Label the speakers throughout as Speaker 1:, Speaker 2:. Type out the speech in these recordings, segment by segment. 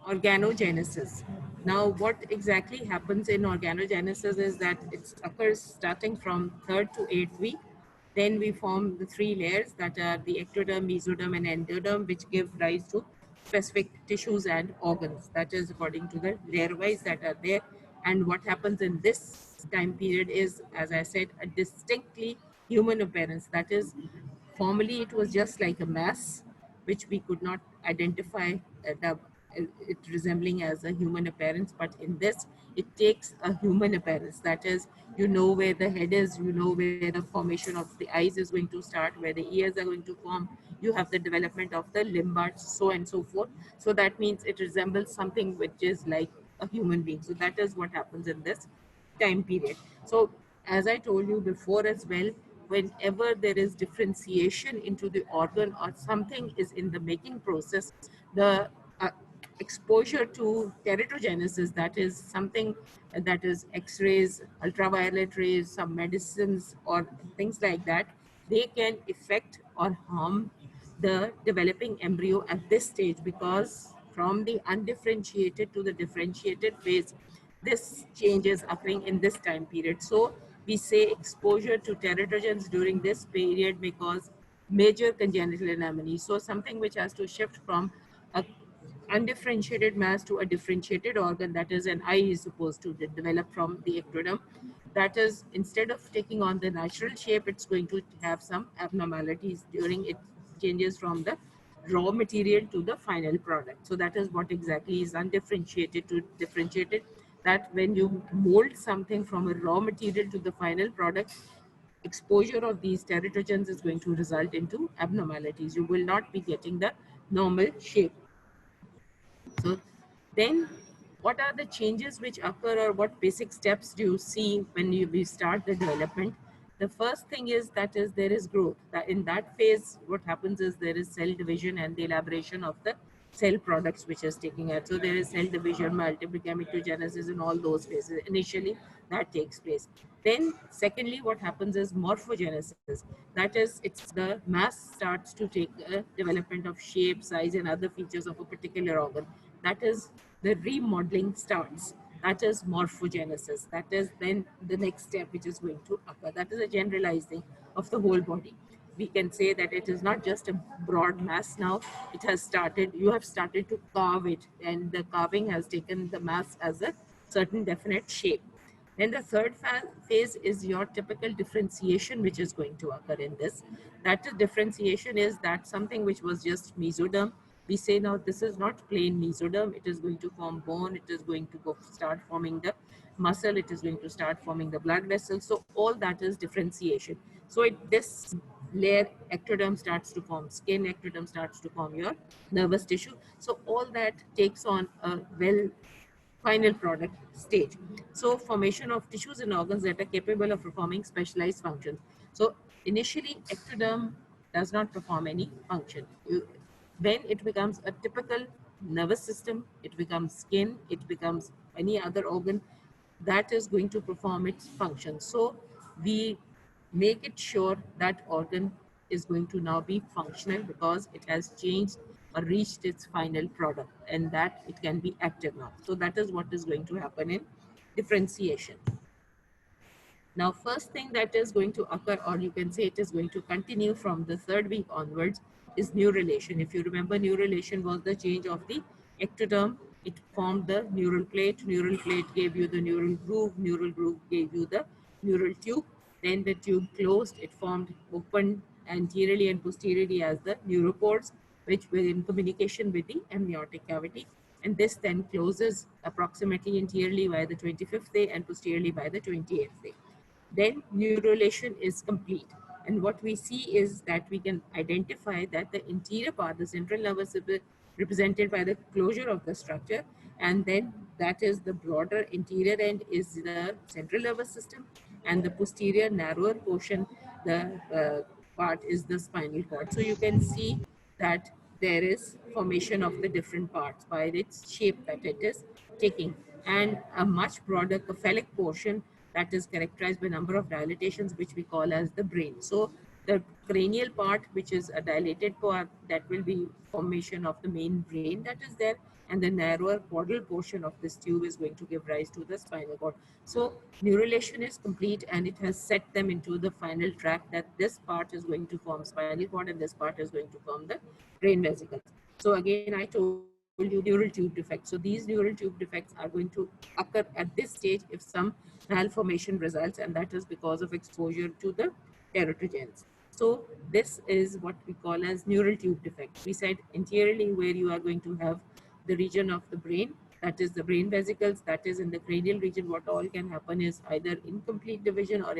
Speaker 1: organogenesis. Now, what exactly happens in organogenesis is that it occurs starting from third to eighth week. Then we form the three layers that are the ectoderm, mesoderm, and endoderm, which give rise to specific tissues and organs. That is according to the layer wise that are there. And what happens in this time period is, as I said, a distinctly human appearance. That is, formerly it was just like a mass, which we could not identify it resembling as a human appearance. But in this, it takes a human appearance. That is, you know where the head is, you know where the formation of the eyes is going to start, where the ears are going to form. You have the development of the limb parts, so and so forth. So that means it resembles something which is like a human being. So that is what happens in this time period. So, as I told you before as well, whenever there is differentiation into the organ or something is in the making process, the exposure to teratogenesis, that is something that is X-rays, ultraviolet rays, some medicines, or things like that, they can affect or harm the developing embryo at this stage, because from the undifferentiated to the differentiated phase, this change is occurring in this time period. So we say exposure to teratogens during this period may cause major congenital anomalies. So something which has to shift from a undifferentiated mass to a differentiated organ, that is an eye is supposed to develop from the ectoderm. That is, instead of taking on the natural shape, it's going to have some abnormalities during it changes from the raw material to the final product. So that is what exactly is undifferentiated to differentiated, that when you mold something from a raw material to the final product, exposure of these teratogens is going to result into abnormalities. You will not be getting the normal shape. So then, what are the changes which occur, or what basic steps do you see when we start the development? The first thing is that is there is growth. That in that phase, what happens is there is cell division and the elaboration of the cell products which is taking it. So there is cell division, multiplication, mitogenesis, in all those phases. Initially, that takes place. Then, secondly, what happens is morphogenesis. That is, it's the mass starts to take a development of shape, size, and other features of a particular organ. That is, the remodeling starts. That is morphogenesis. That is then the next step which is going to occur. That is a generalizing of the whole body. We can say that it is not just a broad mass now. It has started, you have started to carve it, and the carving has taken the mass as a certain definite shape. Then the third phase is your typical differentiation, which is going to occur in this. That differentiation is that something which was just mesoderm, we say now this is not plain mesoderm, it is going to form bone, it is going to go start forming the muscle, it is going to start forming the blood vessels. So all that is differentiation. So this layer, ectoderm starts to form skin, ectoderm starts to form your nervous tissue. So all that takes on a well final product stage. So formation of tissues and organs that are capable of performing specialized functions. So initially, ectoderm does not perform any function. When it becomes a typical nervous system, it becomes skin, it becomes any other organ that is going to perform its function. So we make it sure that organ is going to now be functional because it has changed or reached its final product, and that it can be active now. So that is what is going to happen in differentiation. Now, first thing that is going to occur, or you can say it is going to continue from the third week onwards, is neurulation. If you remember, neurulation was the change of the ectoderm. It formed the neural plate. Neural plate gave you the neural groove. Neural groove gave you the neural tube. Then the tube closed. It formed open anteriorly and posteriorly as the neuropores, which were in communication with the amniotic cavity. And this then closes approximately anteriorly by the 25th day and posteriorly by the 28th day. Then neurulation is complete. And what we see is that we can identify that the interior part, the central nervous system, represented by the closure of the structure, and then that is the broader interior end is the central nervous system, and the posterior narrower portion, the part is the spinal cord. So you can see that there is formation of the different parts by its shape that it is taking, and a much broader cephalic portion that is characterized by number of dilatations, which we call as the brain. So The cranial part, which is a dilated part, that will be formation of the main brain that is there, and the narrower caudal portion of this tube is going to give rise to the spinal cord. So neurulation is complete, and it has set them into the final track that this part is going to form spinal cord and this part is going to form the brain vesicles. So again, I told you neural tube defects. So these neural tube defects are going to occur at this stage if some malformation results, and that is because of exposure to the teratogens. So this is what we call as neural tube defect. We said anteriorly where you are going to have the region of the brain, that is the brain vesicles, that is in the cranial region. What all can happen is either incomplete division, or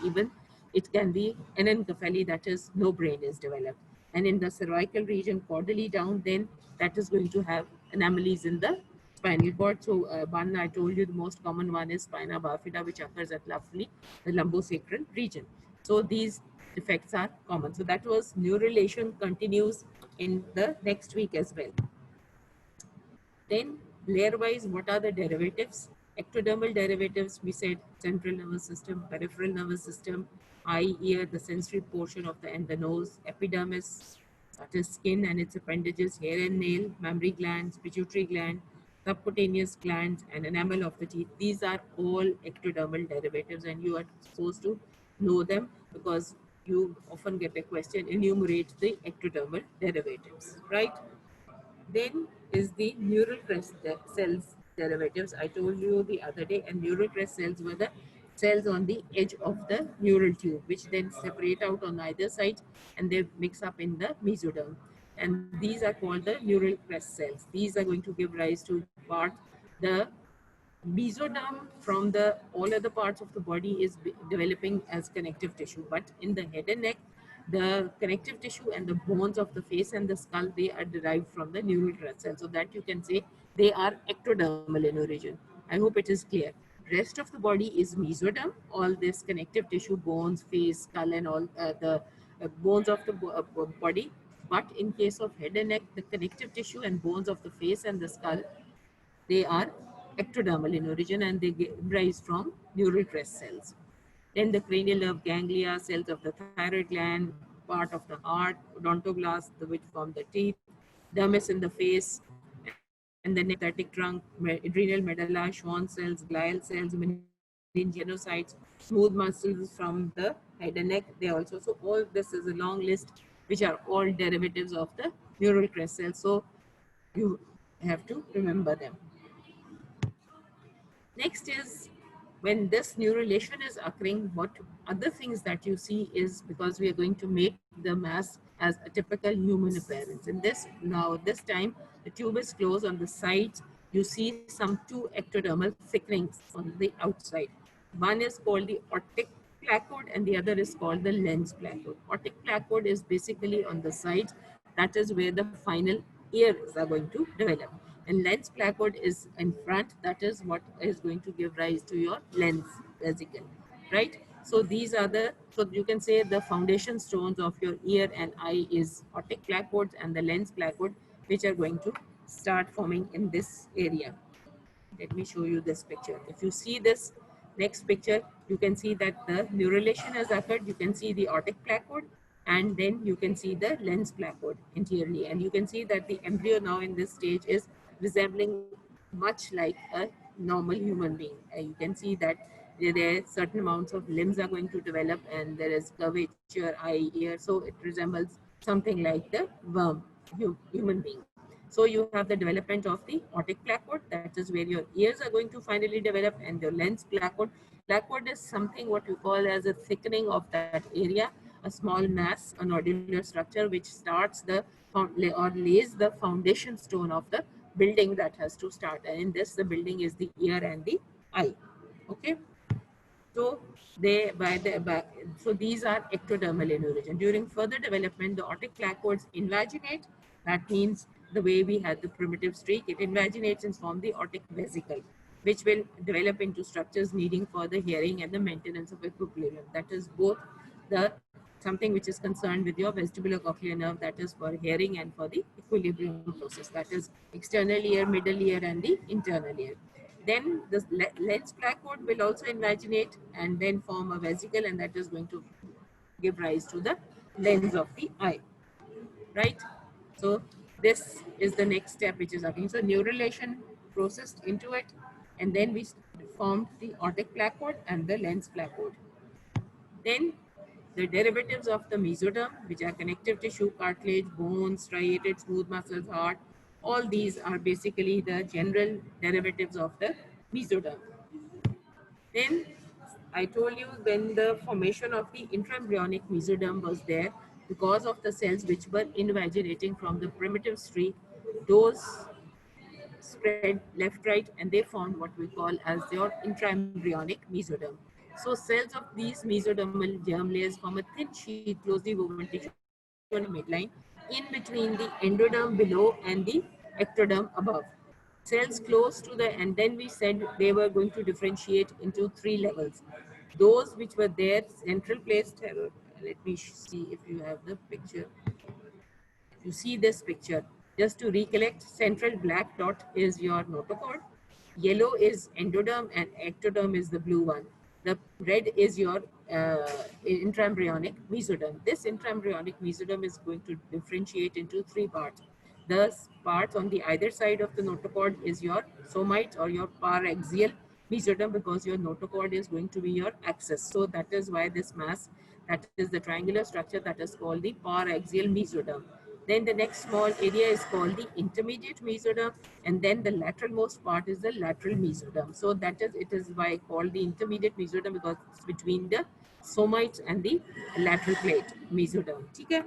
Speaker 1: even it can be anencephaly, that is no brain is developed. And in the cervical region, caudally down, then that is going to have anomalies in the spinal cord. So one I told you, the most common one is spina bifida, which occurs at roughly the lumbosacral region. So these defects are common. So that was neurulation, continues in the next week as well. Then layer-wise, what are the derivatives? Ectodermal derivatives, we said central nervous system, peripheral nervous system, eye, ear, the sensory portion of and the nose, epidermis, that is skin and its appendages, hair and nail, mammary glands, pituitary gland, subcutaneous glands, and enamel of the teeth. These are all ectodermal derivatives, and you are supposed to know them because you often get a question, enumerate the ectodermal derivatives, right? Then is the neural crest cells derivatives. I told you the other day, and neural crest cells were the cells on the edge of the neural tube, which then separate out on either side and they mix up in the mesoderm. And these are called the neural crest cells. These are going to give rise to part the mesoderm from the all other parts of the body is developing as connective tissue, but in the head and neck, the connective tissue and the bones of the face and the skull, they are derived from the neural crest cells. So that you can say they are ectodermal in origin. I hope it is clear. Rest of the body is mesoderm, all this connective tissue, bones, face, skull, and all the bones of the body. But in case of head and neck, the connective tissue and bones of the face and the skull, they are ectodermal in origin, and they give rise from neural crest cells. Then the cranial nerve ganglia, cells of the thyroid gland, part of the heart, odontoblast, which form the teeth, dermis in the face, and the neck, lymphatic trunk, adrenal medulla, Schwann cells, glial cells, meningocytes, smooth muscles from the head and neck. They also, so all this is a long list, which are all derivatives of the neural crest cells. So you have to remember them. Next is when this neurulation is occurring, what other things that you see is, because we are going to make the mass as a typical human appearance. In this, now this time, the tube is closed on the sides. You see some two ectodermal thickenings on the outside. One is called the otic placode and the other is called the lens placode. Otic placode is basically on the sides. That is where the final ears are going to develop. And lens placode is in front. That is what is going to give rise to your lens vesicle, right? So these are the, so you can say the foundation stones of your ear and eye is otic placodes and the lens placode, which are going to start forming in this area. Let me show you this picture. If you see this next picture, you can see that the neurulation has occurred. You can see the otic placode, and then you can see the lens placode anteriorly. And you can see that the embryo now in this stage is resembling much like a normal human being. You can see that there are certain amounts of limbs are going to develop, and there is curvature, eye, ear. So it resembles something like the worm, human being. So you have the development of the otic placode, that is where your ears are going to finally develop, and your lens placode. Placode is something what we call as a thickening of that area, a small mass, a nodular structure, which starts the or lays the foundation stone of the building that has to start. And in this, the building is the ear and the eye. Okay. So they so these are ectodermal in origin. During further development, the otic placodes invaginate. That means the way we had the primitive streak, it invaginates and forms the otic vesicle, which will develop into structures needing for the hearing and the maintenance of equilibrium. That is both the something which is concerned with your vestibulocochlear nerve, that is for hearing, and for the equilibrium process, that is external ear, middle ear, and the internal ear. Then the lens placode will also invaginate and then form a vesicle, and that is going to give rise to the lens of the eye, right? So this is the next step which is happening. So neurulation processed into it, and then we formed the otic placode and the lens placode. Then the derivatives of the mesoderm, which are connective tissue, cartilage, bones, striated smooth muscles, heart, all these are basically the general derivatives of the mesoderm. Then I told you when the formation of the intraembryonic mesoderm was there, because of the cells which were invaginating from the primitive streak, those spread left, right, and they formed what we call as your intraembryonic mesoderm. So cells of these mesodermal germ layers form a thin sheet closely woven tissue on a midline in between the endoderm below and the ectoderm above. Cells close to the, and then we said they were going to differentiate into three levels. Those which were there, central placed, let me see if you have the picture. You see this picture. Just to recollect, central black dot is your notochord, yellow is endoderm, and ectoderm is the blue one. The red is your intraembryonic mesoderm. This intraembryonic mesoderm is going to differentiate into three parts. The parts on the either side of the notochord is your somites or your paraxial mesoderm, because your notochord is going to be your axis. So that is why this mass, that is the triangular structure, that is called the paraxial mesoderm. Then the next small area is called the intermediate mesoderm, and then the lateral most part is the lateral mesoderm. So that is, it is why called the intermediate mesoderm, because it's between the somites and the lateral plate mesoderm. Okay?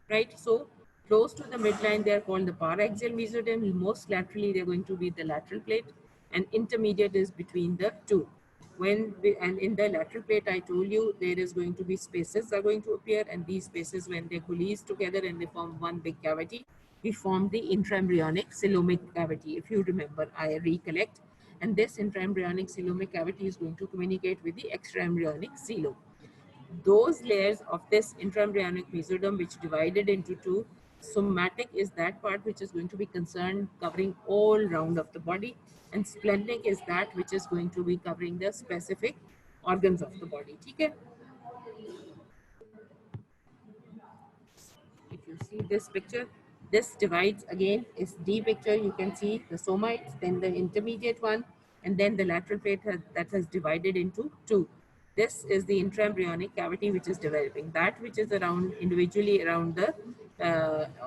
Speaker 1: Right? So close to the midline, they are called the paraxial mesoderm. Most laterally, they're going to be the lateral plate, and intermediate is between the two. And in the lateral plate, I told you there is going to be spaces are going to appear, and these spaces, when they coalesce together and they form one big cavity, we form the intraembryonic coelomic cavity. If you remember, I recollect. And this intraembryonic coelomic cavity is going to communicate with the extraembryonic coelom. Those layers of this intraembryonic mesoderm which divided into two, somatic is that part which is going to be concerned covering all round of the body, and splenic is that which is going to be covering the specific organs of the body. Okay? If you see this picture, this divides again is D picture. You can see the somites, then the intermediate one, and then the lateral plate that has divided into two. This is the intraembryonic cavity which is developing. That which is around individually around the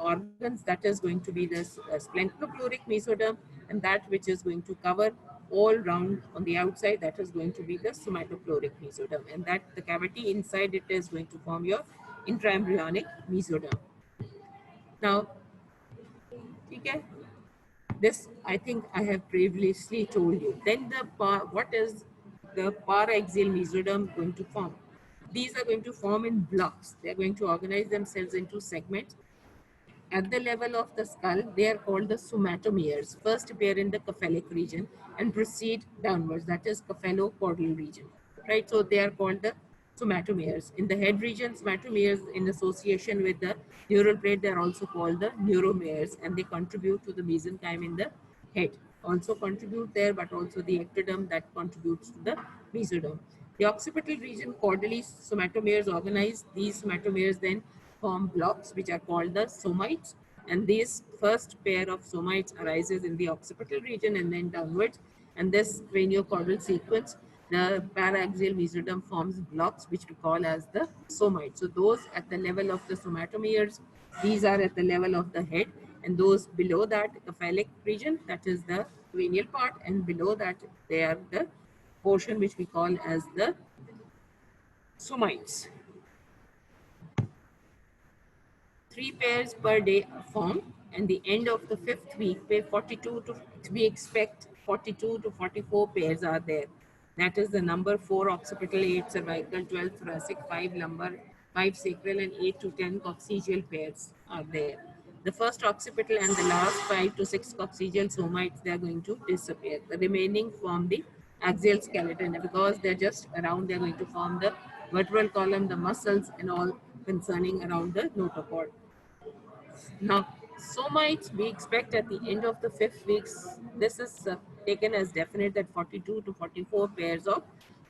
Speaker 1: organs, that is going to be this splenopleuric mesoderm, and that which is going to cover all round on the outside, that is going to be the somatopleuric mesoderm, and that the cavity inside it is going to form your intraembryonic mesoderm. Now, okay, this I think I have previously told you. Then what is the paraxial mesoderm going to form? These are going to form in blocks. They are going to organize themselves into segments. At the level of the skull, they are called the somatomeres. First appear in the cephalic region and proceed downwards. That is cephalocaudal region, right? So they are called the somatomeres. In the head region, somatomeres in association with the neural plate, they are also called the neuromeres, and they contribute to the mesenchyme in the head. Also contribute there, but also the ectoderm that contributes to the mesoderm. The occipital region, caudally somatomeres organize. These somatomeres then form blocks which are called the somites, and this first pair of somites arises in the occipital region and then downwards, and this craniocaudal sequence, the paraxial mesoderm forms blocks which we call as the somites. So those at the level of the somatomeres, these are at the level of the head, and those below that cephalic region, that is the cranial part, and below that they are the portion which we call as the somites. 3 pairs per day are formed, and the end of the 5th week, we expect 42 to 44 pairs are there. That is the number 4 occipital, 8 cervical, 12 thoracic, 5 lumbar, 5 sacral, and 8 to 10 coccygeal pairs are there. The first occipital and the last 5 to 6 coccygeal somites, they are going to disappear. The remaining form the axial skeleton, because they're just around, they're going to form the vertebral column, the muscles, and all concerning around the notochord. Now, somites we expect at the end of the 5th weeks. This is taken as definite that 42 to 44 pairs of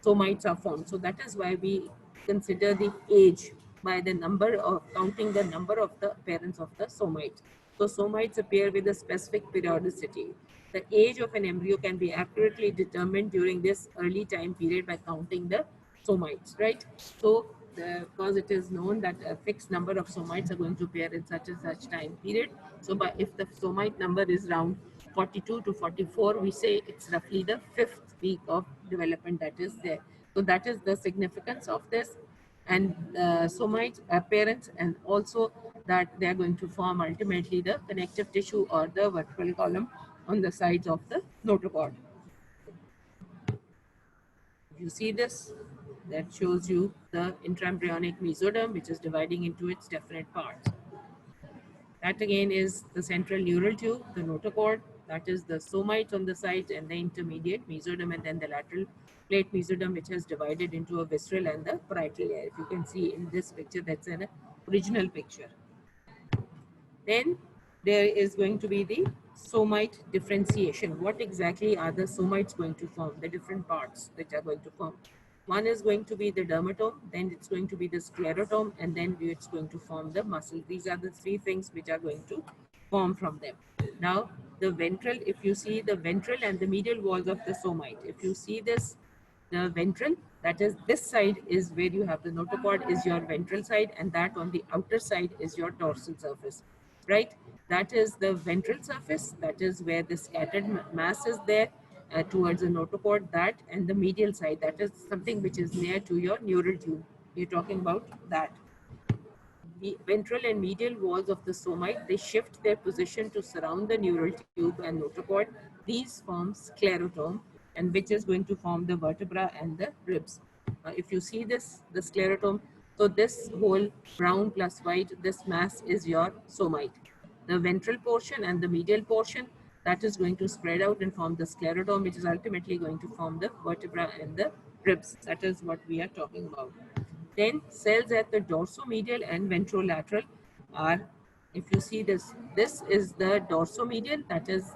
Speaker 1: somites are formed. So that is why we consider the age by the number of counting the number of the appearance of the somites. So somites appear with a specific periodicity. The age of an embryo can be accurately determined during this early time period by counting the somites, right? So because it is known that a fixed number of somites are going to appear in such and such time period. So but if the somite number is around 42 to 44, we say it's roughly the fifth week of development that is there. So that is the significance of this and somite appearance, and also that they are going to form ultimately the connective tissue or the vertebral column on the sides of the notochord. You see this? That shows you the intraembryonic mesoderm, which is dividing into its definite parts. That again is the central neural tube, the notochord. That is the somites on the sides and the intermediate mesoderm, and then the lateral plate mesoderm, which has divided into a visceral and the parietal layer. If you can see in this picture, that's an original picture. Then there is going to be the somite differentiation. What exactly are the somites going to form? The different parts that are going to form. One is going to be the dermatome, then it's going to be the sclerotome, and then it's going to form the muscle. These are the three things which are going to form from them. Now, the ventral, if you see the ventral and the medial walls of the somite, if you see this, the ventral, that is this side is where you have the notochord is your ventral side, and that on the outer side is your dorsal surface, right? That is the ventral surface, that is where the scattered mass is there towards the notochord, that, and the medial side, that is something which is near to your neural tube. We're talking about that. The ventral and medial walls of the somite, they shift their position to surround the neural tube and notochord. These form sclerotome, and which is going to form the vertebra and the ribs. If you see this, the sclerotome, so this whole brown plus white, this mass is your somite. The ventral portion and the medial portion, that is going to spread out and form the sclerotome, which is ultimately going to form the vertebra and the ribs. That is what we are talking about. Then cells at the dorsomedial and ventrolateral are, if you see this, this is the dorsomedial, that is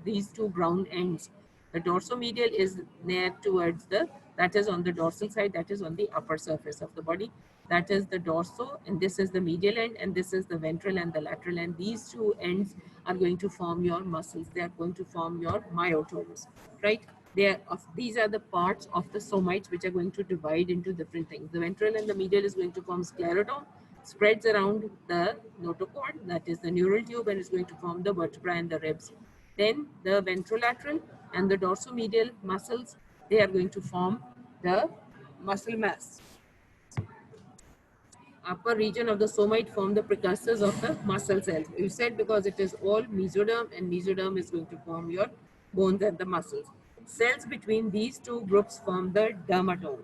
Speaker 1: these two brown ends. The dorsomedial is near towards the, that is on the dorsal side, that is on the upper surface of the body. That is the dorso, and this is the medial end, and this is the ventral and the lateral, and these two ends are going to form your muscles. They are going to form your myotomes, right? These are the parts of the somites which are going to divide into different things. The ventral and the medial is going to form sclerotome, spreads around the notochord, that is the neural tube, and is going to form the vertebra and the ribs. Then the ventrolateral and the dorsomedial muscles, they are going to form the muscle mass. Upper region of the somite form the precursors of the muscle cells. You said because it is all mesoderm, and mesoderm is going to form your bones and the muscles. Cells between these two groups form the dermatome.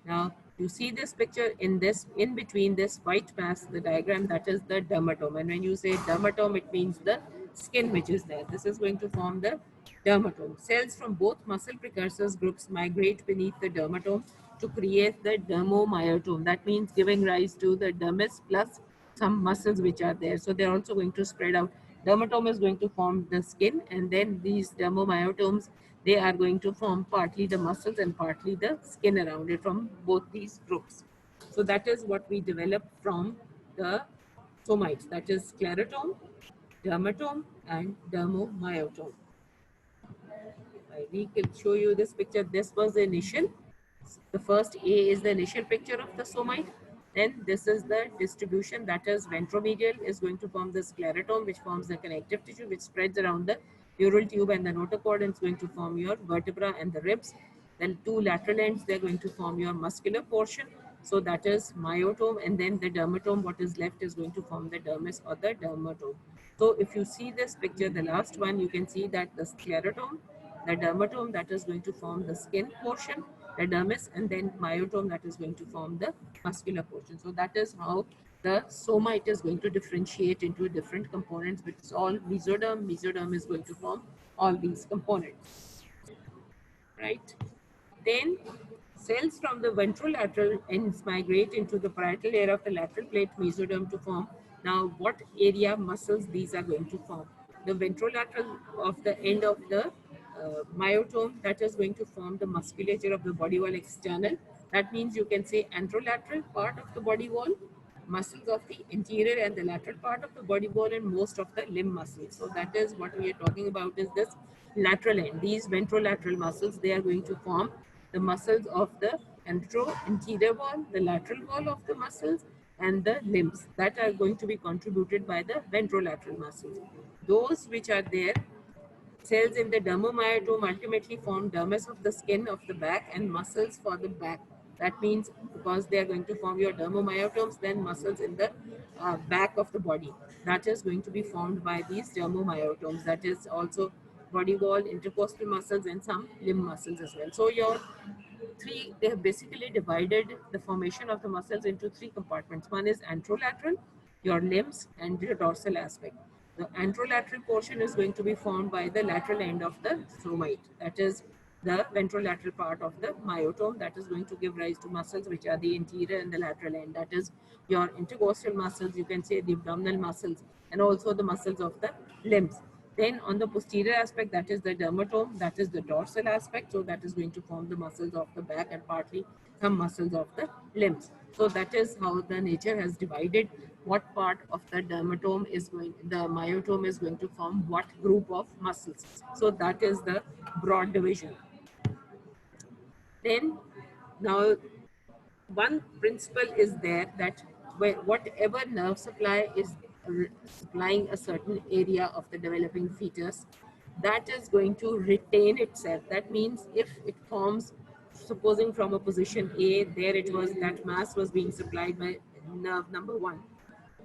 Speaker 1: Now you see this picture in this, in between this white mass, the diagram, that is the dermatome. And when you say dermatome, it means the skin which is there. This is going to form the dermatome. Cells from both muscle precursors groups migrate beneath the dermatome to create the dermomyotome. That means giving rise to the dermis plus some muscles which are there. So they're also going to spread out. Dermatome is going to form the skin, and then these dermomyotomes, they are going to form partly the muscles and partly the skin around it from both these groups. So that is what we develop from the somites, that is sclerotome, dermatome, and dermomyotome. We can show you this picture. This was the initial. The first A is the initial picture of the somite. Then this is the distribution, that is ventromedial is going to form the sclerotome, which forms the connective tissue, which spreads around the neural tube and the notochord, and it's going to form your vertebra and the ribs. Then two lateral ends, they're going to form your muscular portion. So that is myotome, and then the dermatome, what is left is going to form the dermis or the dermatome. So if you see this picture, the last one, you can see that the sclerotome, the dermatome, that is going to form the skin portion, the dermis, and then myotome, that is going to form the muscular portion. So that is how the somite is going to differentiate into different components, which is all mesoderm. Mesoderm is going to form all these components, right? Then cells from the ventrolateral ends migrate into the parietal layer of the lateral plate mesoderm to form. Now, what area muscles these are going to form? The ventrolateral of the end of the myotome that is going to form the musculature of the body wall external. That means you can say anterolateral part of the body wall, muscles of the anterior and the lateral part of the body wall, and most of the limb muscles. So that is what we are talking about, is this lateral end. These ventrolateral muscles, they are going to form the muscles of the anterior wall, the lateral wall of the muscles, and the limbs that are going to be contributed by the ventrolateral muscles. Those which are there, cells in the dermomyotome ultimately form dermis of the skin of the back and muscles for the back. That means because they are going to form your dermomyotomes, then muscles in the back of the body. That is going to be formed by these dermomyotomes. That is also body wall, intercostal muscles, and some limb muscles as well. So your they have basically divided the formation of the muscles into three compartments. One is anterolateral, your limbs, and your dorsal aspect. The anterolateral portion is going to be formed by the lateral end of the somite. That is the ventrolateral part of the myotome that is going to give rise to muscles which are the anterior and the lateral end. That is your intercostal muscles, you can say the abdominal muscles, and also the muscles of the limbs. Then on the posterior aspect, that is the dermatome, that is the dorsal aspect. So that is going to form the muscles of the back and partly some muscles of the limbs. So that is how the nature has divided what part of the the myotome is going to form what group of muscles. So that is the broad division. Then now one principle is there that whatever nerve supply is supplying a certain area of the developing fetus, that is going to retain itself. That means if it forms, supposing from a position A, there it was, that mass was being supplied by nerve number one.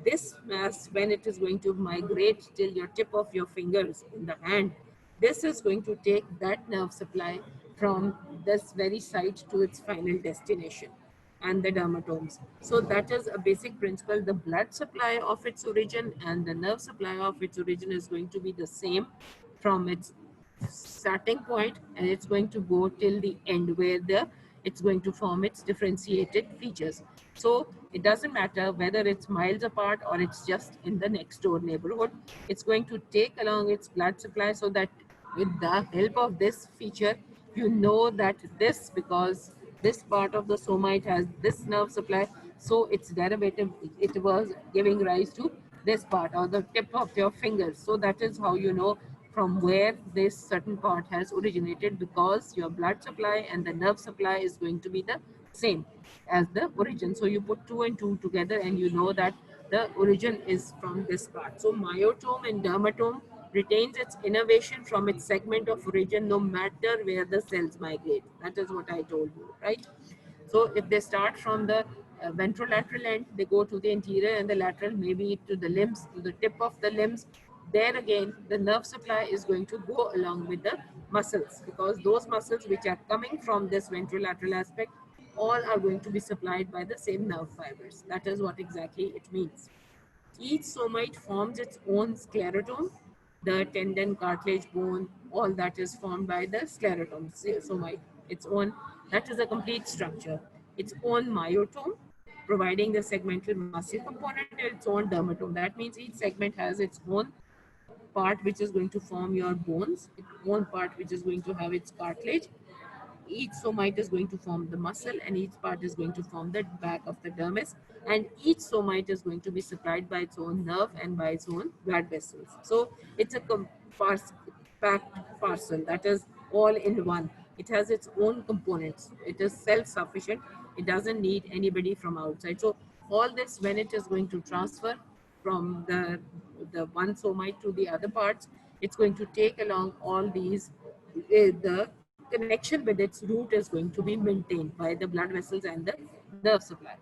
Speaker 1: This mass, when it is going to migrate till your tip of your fingers in the hand, this is going to take that nerve supply from this very site to its final destination and the dermatomes. So that is a basic principle. The blood supply of its origin and the nerve supply of its origin is going to be the same from its starting point, and it's going to go till the end where it's going to form its differentiated features. So it doesn't matter whether it's miles apart or it's just in the next door neighborhood. It's going to take along its blood supply, so that with the help of this feature, you know that this, because this part of the somite has this nerve supply, so its derivative, it was giving rise to this part or the tip of your fingers. So that is how you know from where this certain part has originated, because your blood supply and the nerve supply is going to be the same as the origin. So you put two and two together and you know that the origin is from this part. So myotome and dermatome retains its innervation from its segment of origin no matter where the cells migrate. That is what I told you, right? So if they start from the ventrolateral end, they go to the anterior and the lateral, maybe to the limbs, to the tip of the limbs. There again, the nerve supply is going to go along with the muscles, because those muscles which are coming from this ventrolateral aspect all are going to be supplied by the same nerve fibers. That is what exactly it means. Each somite forms its own sclerotome, the tendon, cartilage, bone, all that is formed by the sclerotome, somite, its own, that is a complete structure. Its own myotome, providing the segmental muscle component, and its own dermatome. That means each segment has its own part which is going to form your bones, its own part which is going to have its cartilage. Each somite is going to form the muscle, and each part is going to form the back of the dermis, and each somite is going to be supplied by its own nerve and by its own blood vessels. So it's a packed parcel, that is all in one. It has its own components, it is self-sufficient, it doesn't need anybody from outside. So all this, when it is going to transfer from the one somite to the other parts, it's going to take along all these, the connection with its root is going to be maintained by the blood vessels and the nerve supply.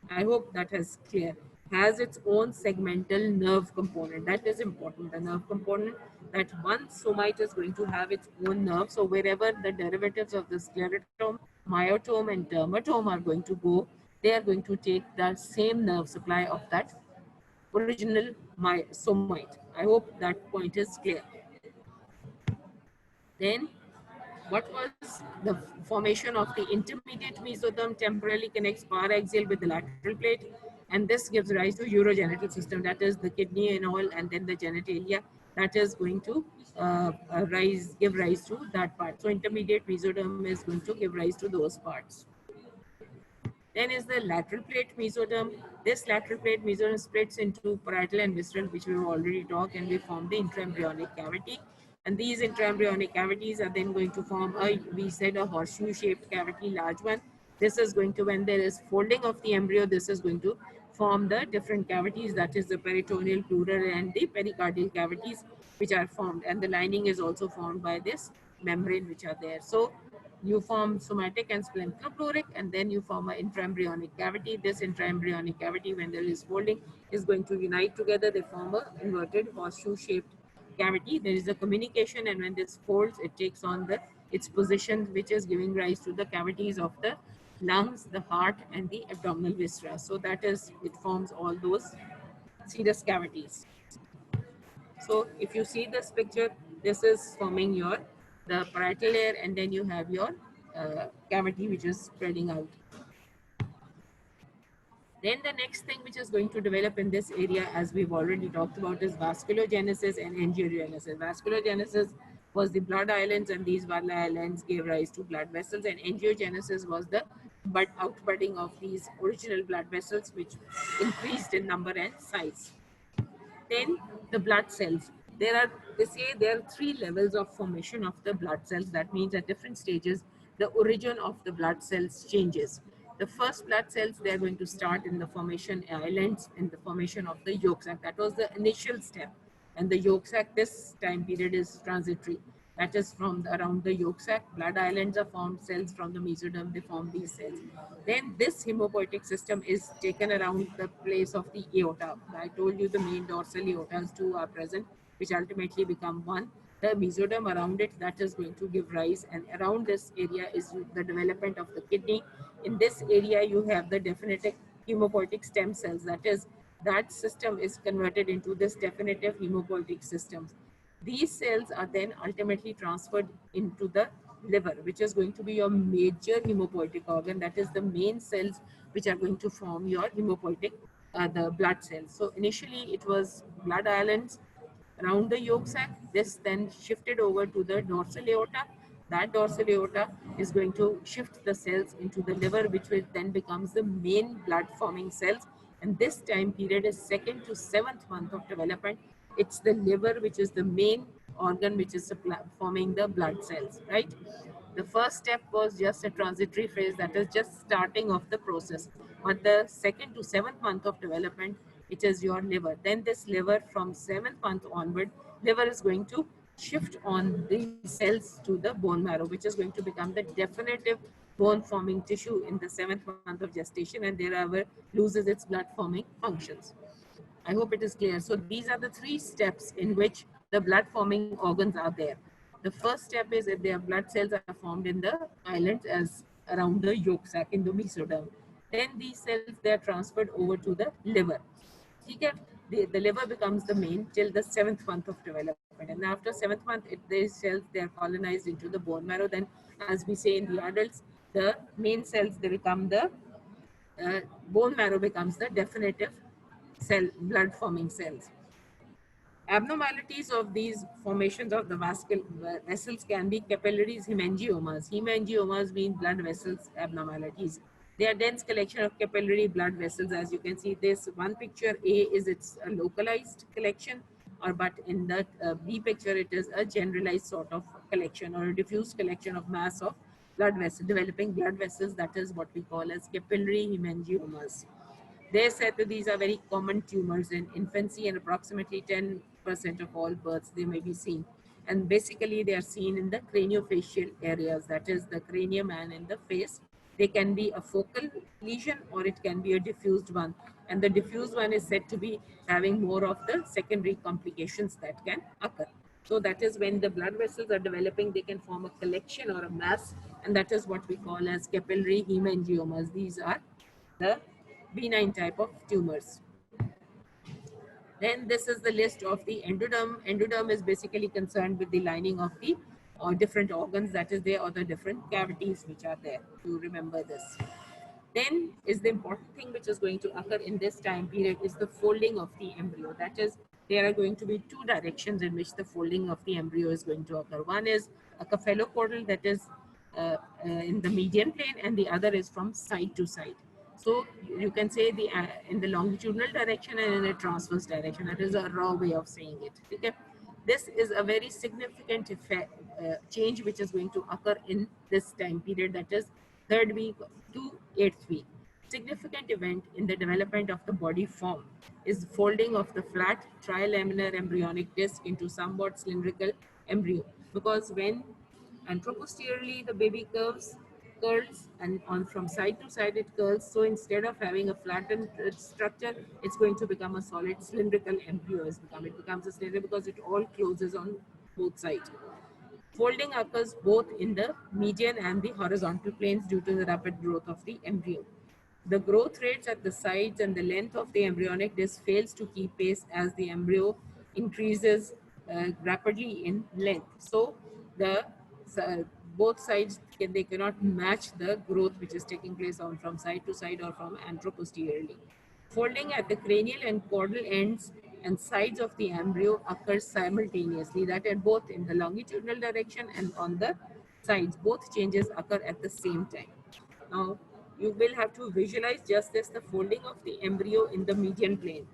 Speaker 1: I hope that is clear. Has its own segmental nerve component. That is important. The nerve component, that one somite is going to have its own nerve. So wherever the derivatives of the sclerotome, myotome, and dermatome are going to go, they are going to take the same nerve supply of that original somite. I hope that point is clear. Then what was the formation of the intermediate mesoderm temporally connects paraxial with the lateral plate, and this gives rise to urogenital system, that is the kidney and all, and then the genitalia. that is going to give rise to that part. So intermediate mesoderm is going to give rise to those parts. Then is the lateral plate mesoderm. This lateral plate mesoderm splits into parietal and visceral, which we've already talked, and we form the intraembryonic cavity. And these intraembryonic cavities are then going to form we said a horseshoe shaped cavity, large one. This is going to, when there is folding of the embryo, this is going to form the different cavities, that is the peritoneal, pleural, and the pericardial cavities, which are formed. And the lining is also formed by this membrane, which are there. So you form somatic and splenopleuric, and then you form an intraembryonic cavity. This intraembryonic cavity, when there is folding, is going to unite together. They form a inverted horseshoe-shaped cavity. There is a communication, and when this folds, it takes on its position, which is giving rise to the cavities of the lungs, the heart, and the abdominal viscera. So that is, it forms all those serous cavities. So if you see this picture, this is forming the parietal layer, and then you have your cavity which is spreading out. Then the next thing which is going to develop in this area, as we've already talked about, is vasculogenesis and angiogenesis. Vasculogenesis was the blood islands, and these blood islands gave rise to blood vessels, and angiogenesis was the outbudding of these original blood vessels, which increased in number and size. Then the blood cells. They say there are three levels of formation of the blood cells. That means at different stages, the origin of the blood cells changes. The first blood cells, they're going to start in the formation islands, in the formation of the yolk sac. That was the initial step. And the yolk sac, this time period is transitory. That is from around the yolk sac, blood islands are formed, cells from the mesoderm, they form these cells. Then this hemopoietic system is taken around the place of the aorta. I told you the main dorsal aortas two are present, which ultimately become one. The mesoderm around it, that is going to give rise, and around this area is the development of the kidney. In this area, you have the definitive hemopoietic stem cells. That system is converted into this definitive hemopoietic systems. These cells are then ultimately transferred into the liver, which is going to be your major hemopoietic organ. That is the main cells which are going to form your hemopoietic, the blood cells. So initially it was blood islands around the yolk sac. This then shifted over to the dorsal aorta. That dorsal aorta is going to shift the cells into the liver, which will then becomes the main blood forming cells. And this time period is 2nd to 7th month of development. It's the liver which is the main organ which is forming the blood cells, right? The first step was just a transitory phase, that is just starting of the process. But the 2nd to 7th month of development, it is your liver. Then this liver from 7th month onward, liver is going to shift on these cells to the bone marrow, which is going to become the definitive bone forming tissue in the 7th month of gestation, and thereafter loses its blood forming functions. I hope it is clear. So these are the three steps in which the blood forming organs are there. The first step is if their blood cells are formed in the islands as around the yolk sac in the mesoderm. Then these cells, they are transferred over to the liver. The liver becomes the main till the 7th month of development. And after 7th month, these cells, they are colonized into the bone marrow. Then, as we say in the adults, the main cells, they become the bone marrow becomes the definitive blood forming cells. Abnormalities of these formations of the vessels can be capillaries, hemangiomas. Hemangiomas mean blood vessels abnormalities. They are dense collection of capillary blood vessels. As you can see, this one picture A is its a localized collection, but in the B picture it is a generalized sort of collection or a diffuse collection of mass of blood vessels, developing blood vessels. That is what we call as capillary hemangiomas. They said that these are very common tumors in infancy, and approximately 10% of all births they may be seen. And basically they are seen in the craniofacial areas, that is the cranium and in the face. They can be a focal lesion or it can be a diffused one. And the diffused one is said to be having more of the secondary complications that can occur. So that is when the blood vessels are developing, they can form a collection or a mass, and that is what we call as capillary hemangiomas. These are the benign type of tumors. Then this is the list of the endoderm. Endoderm is basically concerned with the lining of the different organs that is there, or the different cavities which are there. To remember this. Then is the important thing which is going to occur in this time period is the folding of the embryo. That is there are going to be two directions in which the folding of the embryo is going to occur. One is a cephalocaudal, that is in the median plane, and the other is from side to side. So you can say the in the longitudinal direction and in a transverse direction. That is a raw way of saying it. Okay, this is a very significant effect, change which is going to occur in this time period, that is third week to eighth week. Significant event in the development of the body form is folding of the flat trilaminar embryonic disc into somewhat cylindrical embryo, because when anteroposteriorly the baby curls, and on from side to side it curls, so instead of having a flattened structure, it's going to become a solid cylindrical embryo. It becomes a cylinder because it all closes on both sides. Folding occurs both in the median and the horizontal planes due to the rapid growth of the embryo. The growth rates at the sides and the length of the embryonic disc fails to keep pace as the embryo increases rapidly in length. So the uh, both sides they cannot match the growth which is taking place on from side to side or from anteroposteriorly. Folding at the cranial and caudal ends and sides of the embryo occurs simultaneously, that at both in the longitudinal direction and on the sides. Both changes occur at the same time. Now, you will have to visualize just this, the folding of the embryo in the median plane.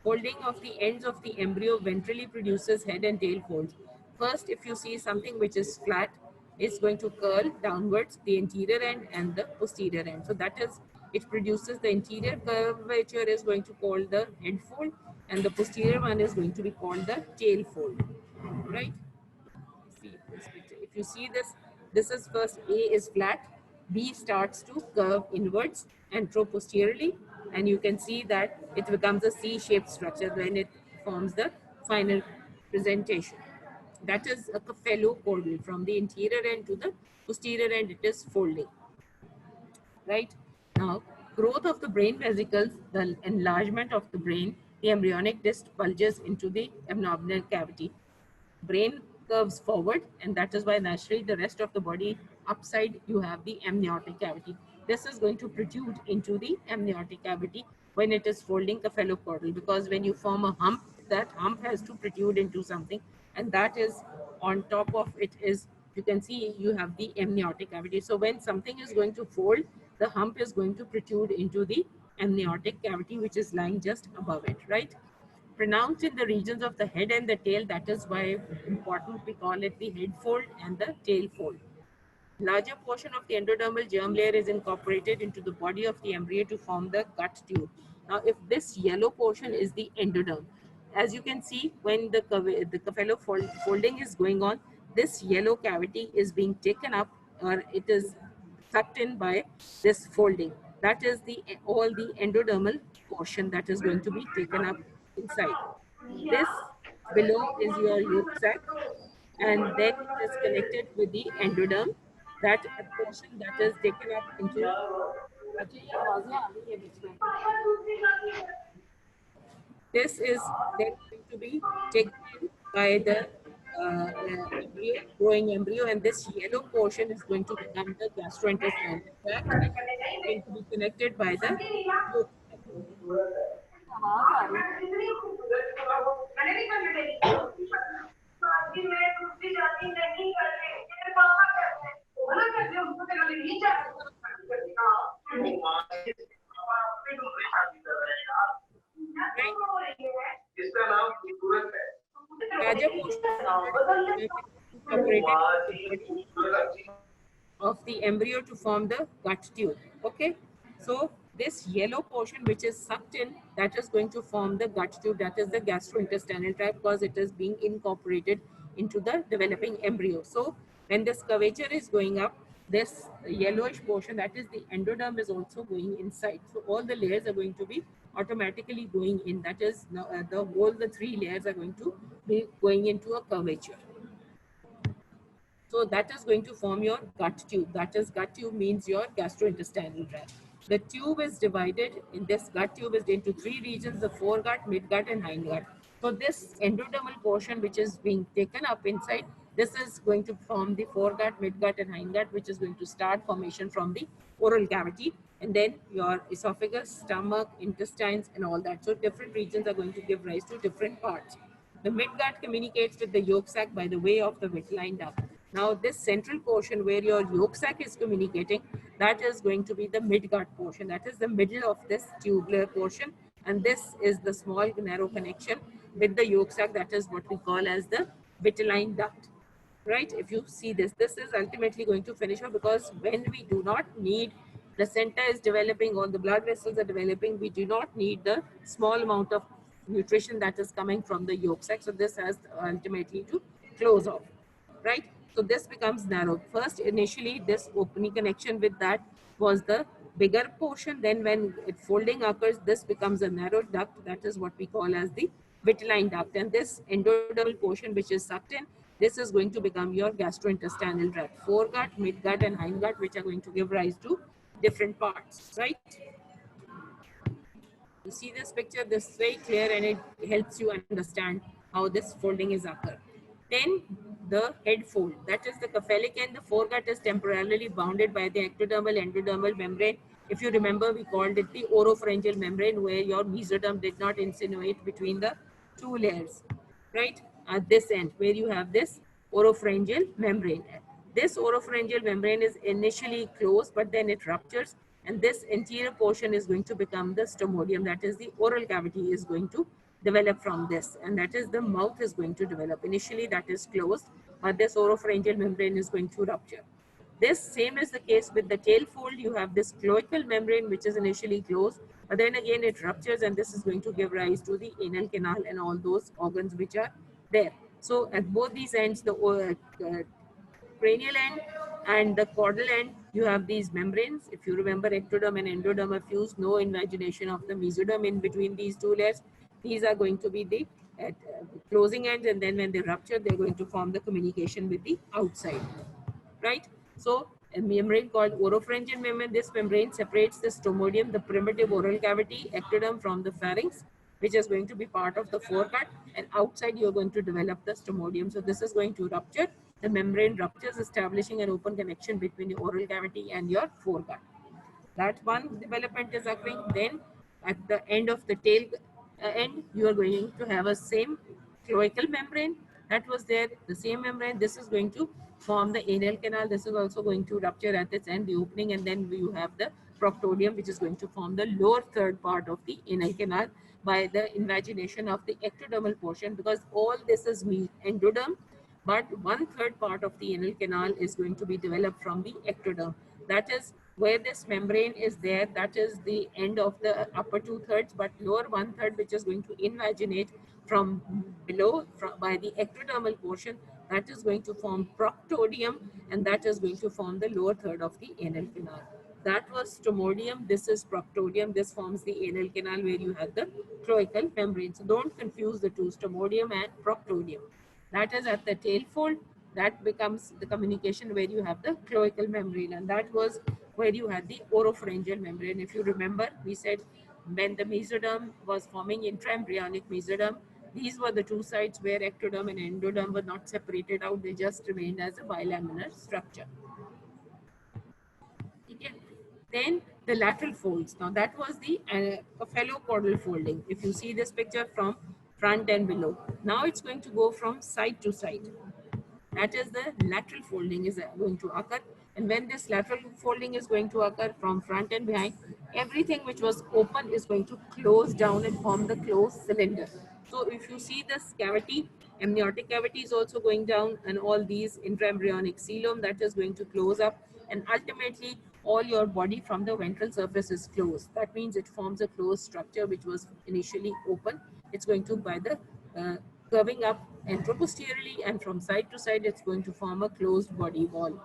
Speaker 1: Folding of the ends of the embryo ventrally produces head and tail folds. First, if you see something which is flat, it's going to curl downwards, the anterior end and the posterior end. So that is, it produces the anterior curvature is going to call the head fold, and the posterior one is going to be called the tail fold, right? See this picture. If you see this, this is first A is flat, B starts to curve inwards and throw posteriorly, and you can see that it becomes a C-shaped structure when it forms the final presentation. That is a cephalocaudal. From the interior end to the posterior end, it is folding. Right now, growth of the brain vesicles, the enlargement of the brain, the embryonic disc bulges into the abdominal cavity. Brain curves forward, and that is why naturally the rest of the body upside you have the amniotic cavity. This is going to protrude into the amniotic cavity when it is folding the cephalocaudal, because when you form a hump, that hump has to protrude into something, and that is on top of it is, you can see you have the amniotic cavity. So when something is going to fold, the hump is going to protrude into the amniotic cavity, which is lying just above it, right? Pronounced in the regions of the head and the tail. That is why important we call it the head fold and the tail fold. Larger portion of the endodermal germ layer is incorporated into the body of the embryo to form the gut tube. Now, if this yellow portion is the endoderm, as you can see, when the folding is going on, this yellow cavity is being taken up, or it is sucked in by this folding. That is the all the endodermal portion that is going to be taken up inside. This below is your yolk sac, and then it is connected with the endoderm. That portion that is taken up into, this is then going to be taken in by the embryo, growing embryo, and this yellow portion is going to become the gastrointestinal tract, and it's going to be connected by the yolk sac. Right? Larger portion incorporated into the body of the embryo to form the gut tube. Okay, so this yellow portion which is sucked in, that is going to form the gut tube, that is the gastrointestinal tract, because it is being incorporated into the developing embryo. So when this curvature is going up, this yellowish portion, that is the endoderm, is also going inside. So all the layers are going to be automatically going in. That is the three layers are going to be going into a curvature. So that is going to form your gut tube. That is, gut tube means your gastrointestinal tract. The tube is divided in this gut tube is into three regions: the foregut, midgut, and hindgut. So this endodermal portion which is being taken up inside, this is going to form the foregut, midgut, and hindgut, which is going to start formation from the oral cavity. and then your esophagus, stomach, intestines, and all that. So different regions are going to give rise to different parts. The midgut communicates with the yolk sac by the way of the vitelline duct. Now, this central portion where your yolk sac is communicating, that is going to be the midgut portion. That is the middle of this tubular portion, and this is the small narrow connection with the yolk sac. That is what we call as the vitelline duct, right? If you see this, this is ultimately going to finish off, because when we do not need, placenta is developing, all the blood vessels are developing, we do not need the small amount of nutrition that is coming from the yolk sac. So this has ultimately to close off, right? So this becomes narrow. First, initially, this opening connection with that was the bigger portion. Then when it folding occurs, this becomes a narrow duct. That is what we call as the vitelline duct. And this endodermal portion, which is sucked in, this is going to become your gastrointestinal tract. Foregut, midgut, and hindgut, which are going to give rise to different parts, right? You see this picture, this is very clear, and it helps you understand how this folding is occur. Then the head fold, that is the cephalic end. The foregut is temporarily bounded by the ectodermal endodermal membrane. If you remember, we called it the oropharyngeal membrane, where your mesoderm did not insinuate between the two layers, right? At this end, where you have this oropharyngeal membrane. This oropharyngeal membrane is initially closed, but then it ruptures, and this anterior portion is going to become the stomodium. That is the oral cavity is going to develop from this, and that is the mouth is going to develop. Initially, that is closed, but this oropharyngeal membrane is going to rupture. This same is the case with the tail fold. You have this cloacal membrane, which is initially closed, but then again it ruptures, and this is going to give rise to the anal canal and all those organs which are there. So at both these ends, the cranial end and the caudal end, you have these membranes. If you remember, ectoderm and endoderm are fused, no invagination of the mesoderm in between these two layers. These are going to be the closing ends, and then when they rupture, they're going to form the communication with the outside, right? So a membrane called oropharyngeal membrane, this membrane separates the stomodium, the primitive oral cavity, ectoderm, from the pharynx, which is going to be part of the foregut, and outside you're going to develop the stomodium. So this is going to rupture. The membrane ruptures, establishing an open connection between the oral cavity and your foregut. That one development is occurring. Then at the end of the tail end, you are going to have a same cloacal membrane that was there, the same membrane. This is going to form the anal canal. This is also going to rupture at its end, the opening, and then you have the proctodium, which is going to form the lower third part of the anal canal by the invagination of the ectodermal portion, because all this is endoderm, but one third part of the anal canal is going to be developed from the ectoderm. That is where this membrane is there. That is the end of the upper two thirds, but lower one third, which is going to invaginate from below by the ectodermal portion, that is going to form proctodium, and that is going to form the lower third of the anal canal. That was stomodium. This is proctodium. This forms the anal canal where you have the cloacal membrane. So don't confuse the two, stomodium and proctodium. That is at the tail fold. That becomes the communication where you have the cloacal membrane, and that was where you had the oropharyngeal membrane. If you remember, we said when the mesoderm was forming intraembryonic mesoderm, these were the two sides where ectoderm and endoderm were not separated out. They just remained as a bilaminar structure. Okay. Then the lateral folds. Now that was the cephalocaudal folding. If you see this picture from front and below, now it's going to go from side to side. That is the lateral folding is going to occur. And when this lateral folding is going to occur from front and behind, everything which was open is going to close down and form the closed cylinder. So if you see this cavity, amniotic cavity is also going down, and all these intraembryonic coelom, that is going to close up, and ultimately all your body from the ventral surface is closed. That means it forms a closed structure which was initially open. It's going to, by the curving up anteroposteriorly and from side to side, it's going to form a closed body wall.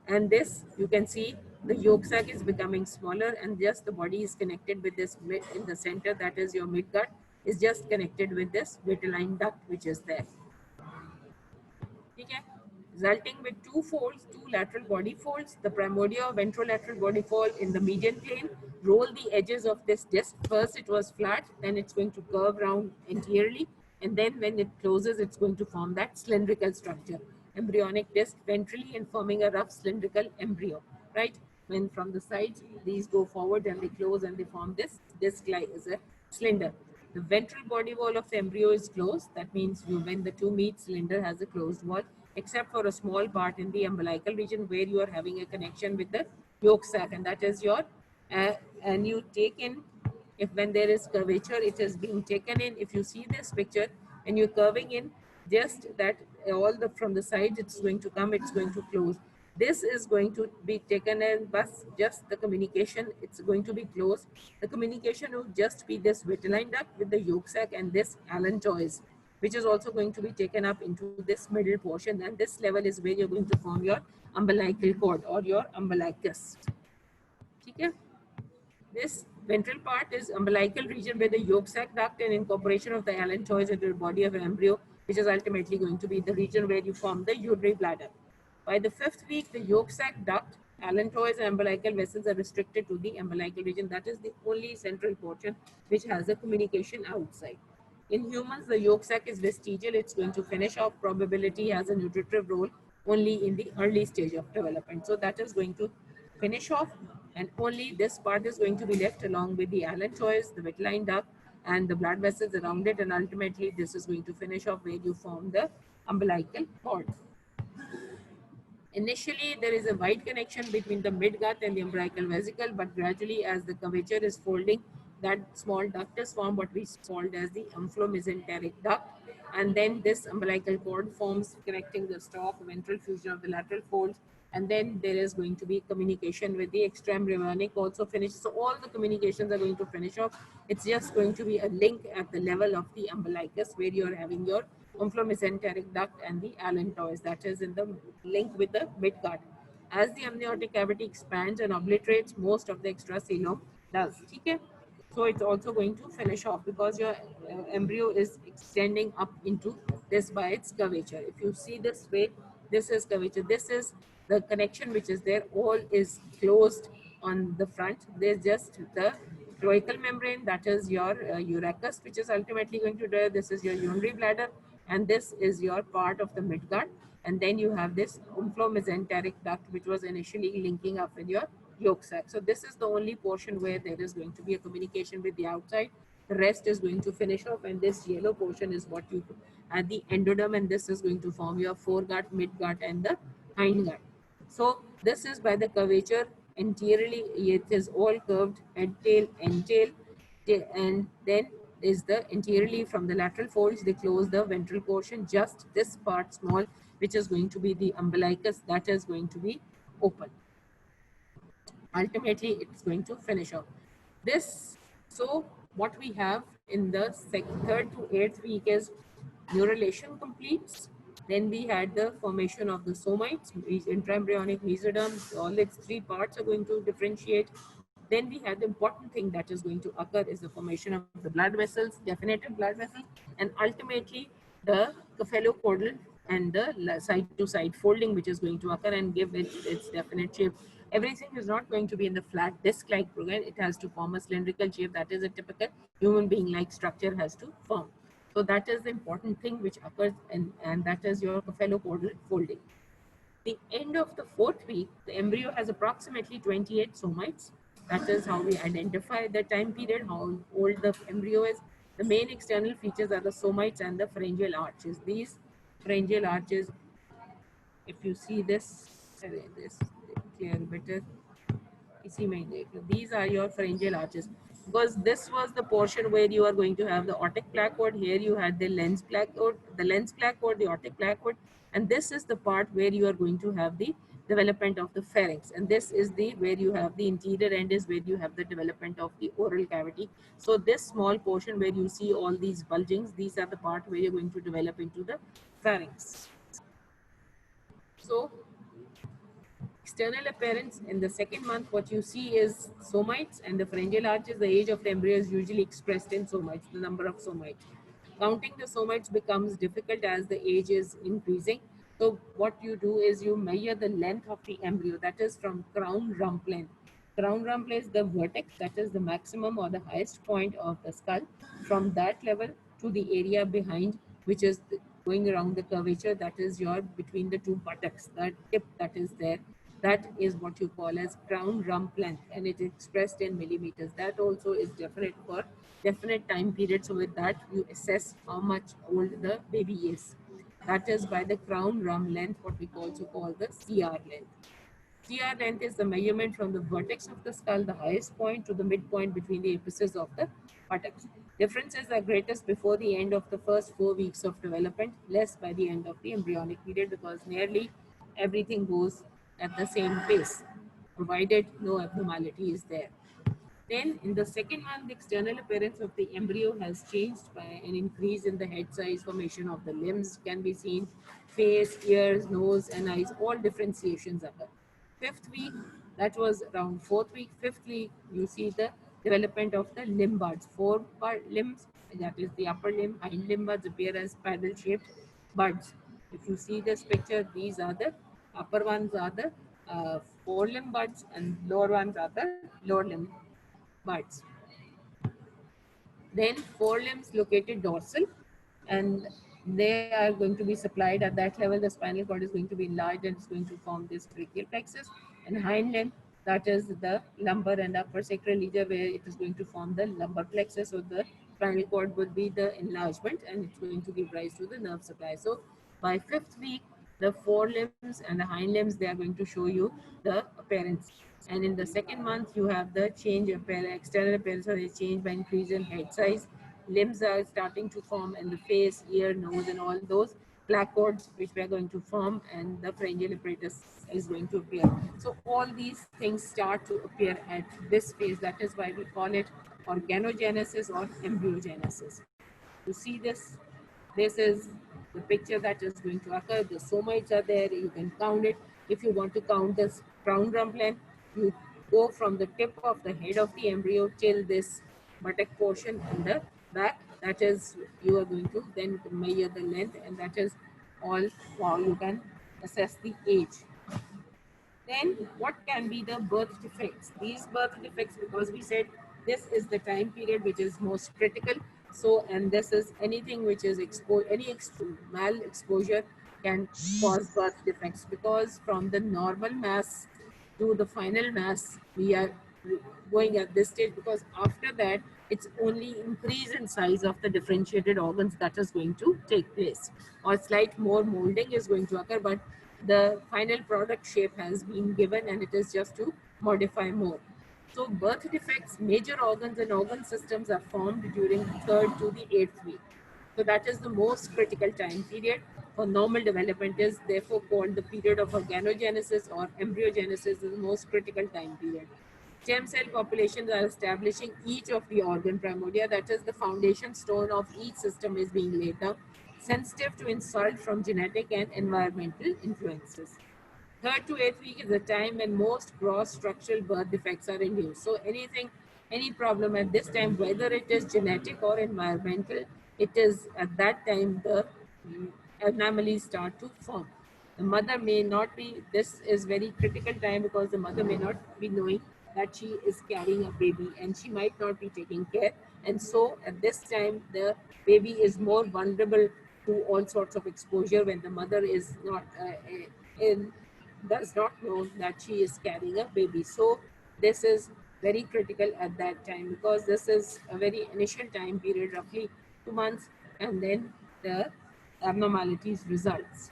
Speaker 1: And this, you can see the yolk sac is becoming smaller, and just the body is connected with this mid in the center, that is your midgut, is just connected with this vitelline duct which is there. Okay. Resulting with two folds, two lateral body folds. The primordia ventrolateral body fold in the median plane. Roll the edges of this disc. First it was flat, then it's going to curve round anteriorly, and then when it closes, it's going to form that cylindrical structure. Embryonic disc ventrally and forming a rough cylindrical embryo, right? when from the sides, these go forward and they close and they form this disc-like as a cylinder. The ventral body wall of the embryo is closed. That means when the two meet, cylinder has a closed wall, except for a small part in the umbilical region where you are having a connection with the yolk sac, and that is your, and you take in, if when there is curvature, it is being taken in. If you see this picture and you're curving in, just that all the from the side, it's going to come, it's going to close. This is going to be taken in, but just the communication, it's going to be closed. The communication will just be this vitelline duct with the yolk sac and this allantois, which is also going to be taken up into this middle portion, and this level is where you're going to form your umbilical cord or your umbilicus. Okay? This ventral part is umbilical region where the yolk sac duct and incorporation of the allantois into the body of an embryo, which is ultimately going to be the region where you form the urinary bladder. By the 5th week, the yolk sac duct, allantois, and umbilical vessels are restricted to the umbilical region. That is the only central portion which has a communication outside. In humans, the yolk sac is vestigial. It's going to finish off. Probability has a nutritive role only in the early stage of development. So that is going to finish off, and only this part is going to be left along with the allantois, the vitelline duct, and the blood vessels around it. And ultimately, this is going to finish off where you form the umbilical cord. Initially, there is a wide connection between the midgut and the umbilical vesicle, but gradually, as the curvature is folding, that small duct is formed, what we called as the umphlomysenteric duct. And then this umbilical cord forms, connecting the stalk, ventral fusion of the lateral folds. And then there is going to be communication with the extraembryonic also finish. So all the communications are going to finish off. It's just going to be a link at the level of the umbilicus where you're having your umphlomysenteric duct and the allantois, that is in the link with the midgut. As the amniotic cavity expands and obliterates, most of the extracellular does. Okay? So it's also going to finish off because your embryo is extending up into this by its curvature. If you see this way, this is curvature. This is the connection which is there. All is closed on the front. There's just the cloacal membrane, that is your urachus, which is ultimately going to do. This is your urinary bladder, and this is your part of the midgut. And then you have this umphlomysenteric duct, which was initially linking up with your yolk sac. So this is the only portion where there is going to be a communication with the outside. The rest is going to finish off, and this yellow portion is what you at the endoderm, and this is going to form your foregut, midgut, and the hindgut. So this is by the curvature anteriorly, it is all curved, head, tail, end tail, and then is the anteriorly from the lateral folds, they close the ventral portion, just this part small, which is going to be the umbilicus, that is going to be open. Ultimately, it's going to finish off this. So what we have in the 3rd to 8th week is neurulation completes. Then we had the formation of the somites, intraembryonic mesoderm. All its 3 parts are going to differentiate. Then we had the important thing that is going to occur is the formation of the blood vessels, definitive blood vessels, and ultimately the cephalocaudal and the side-to-side folding, which is going to occur and give it its definite shape. Everything is not going to be in the flat disc-like program. It has to form a cylindrical shape. That is a typical human being-like structure has to form. So that is the important thing which occurs, and that is your cephalocaudal folding. The end of the 4th week, the embryo has approximately 28 somites. That is how we identify the time period, how old the embryo is. The main external features are the somites and the pharyngeal arches. These pharyngeal arches, if you see this clear better, these are your pharyngeal arches, because this was the portion where you are going to have the otic placoid. Here you had the lens placoid, the otic placoid, and this is the part where you are going to have the development of the pharynx, and this is the where you have the interior end is where you have the development of the oral cavity. So this small portion where you see all these bulgings, these are the part where you're going to develop into the pharynx. So external appearance in the 2nd month, what you see is somites and the pharyngeal arches. The age of the embryo is usually expressed in somites, the number of somites. Counting the somites becomes difficult as the age is increasing. So what you do is you measure the length of the embryo, that is from crown rump length. Crown rump is the vertex, that is the maximum or the highest point of the skull. From that level to the area behind, which is going around the curvature, that is your between the two buttocks, the tip that is there. That is what you call as crown rump length, and it is expressed in millimeters. That also is definite for definite time period. So with that, you assess how much old the baby is. That is by the crown rump length, what we also call the CR length. CR length is the measurement from the vertex of the skull, the highest point, to the midpoint between the apices of the buttocks. Differences are greatest before the end of the first 4 weeks of development, less by the end of the embryonic period, because nearly everything goes at the same pace, provided no abnormality is there. Then, in the second one, the external appearance of the embryo has changed by an increase in the head size. Formation of the limbs can be seen, face, ears, nose, and eyes, all differentiations occur. Fifth week, that was around fourth week. Fifth week, you see the development of the limb buds. Four limbs, that is the upper limb, hind limb buds appear as paddle-shaped buds. If you see this picture, these are the upper ones are the forelimb buds, and lower ones are the lower limb buds. Then forelimbs located dorsal, and they are going to be supplied at that level. The spinal cord is going to be enlarged and it's going to form this brachial plexus. And hind limb, that is the lumbar and upper sacral ledger, where it is going to form the lumbar plexus. So the spinal cord would be the enlargement, and it's going to give rise to the nerve supply. So by fifth week, the forelimbs and the hind limbs, they are going to show you the appearance. And in the second month, you have the change external appearance or the change by increase in head size. Limbs are starting to form, and the face, ear, nose, and all those placoids which we are going to form, and the pharyngeal apparatus is going to appear. So all these things start to appear at this phase. That is why we call it organogenesis or embryogenesis. You see this? This is the picture that is going to occur. The somites are there. You can count it. If you want to count this crown rump length, you go from the tip of the head of the embryo till this buttock portion in the back. That is, you are going to then measure the length, and that is all how you can assess the age. Then what can be the birth defects? These birth defects, because we said this is the time period which is most critical. So, and this is anything which is exposed, mal exposure can cause birth defects, because from the normal mass to the final mass, we are going at this stage, because after that, it's only increase in size of the differentiated organs that is going to take place, or slight more molding is going to occur, but the final product shape has been given, and it is just to modify more. So birth defects, major organs and organ systems are formed during the third to the eighth week. So that is the most critical time period for normal development, is therefore called the period of organogenesis or embryogenesis, is the most critical time period. Stem cell populations are establishing each of the organ primordia, that is the foundation stone of each system is being laid down, sensitive to insult from genetic and environmental influences. Third to eighth week is the time when most gross structural birth defects are induced. So any problem at this time, whether it is genetic or environmental, it is at that time the anomalies start to form. The mother may not be, this is very critical time, because the mother may not be knowing that she is carrying a baby, and she might not be taking care. And so at this time, the baby is more vulnerable to all sorts of exposure when the mother is not in does not know that she is carrying a baby. So this is very critical at that time, because this is a very initial time period, roughly 2 months, and then the abnormalities results.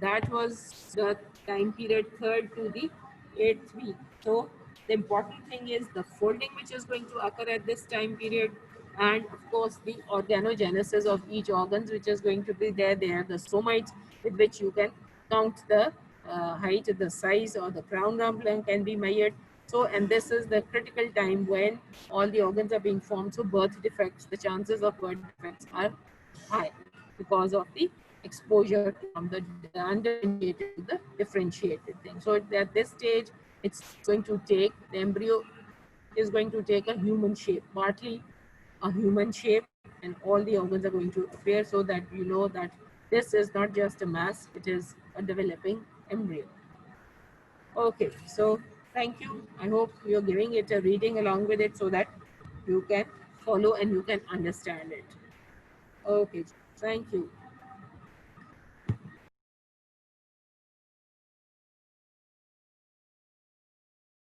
Speaker 1: That was the time period third to the eighth week. So the important thing is the folding which is going to occur at this time period, and of course the organogenesis of each organs which is going to be there. They are the somites with which you can count the height, the size, or the crown rump length can be measured. So, and this is the critical time when all the organs are being formed. So birth defects, the chances of birth defects are high, because of the exposure from the undifferentiated to the differentiated thing. So at this stage, it's going to take, the embryo is going to take a human shape, partly a human shape, and all the organs are going to appear, so that you know that this is not just a mass, it is a developing embryo. Okay, so thank you. I hope you're giving it a reading along with it, so that you can follow and you can understand it. Okay, thank you.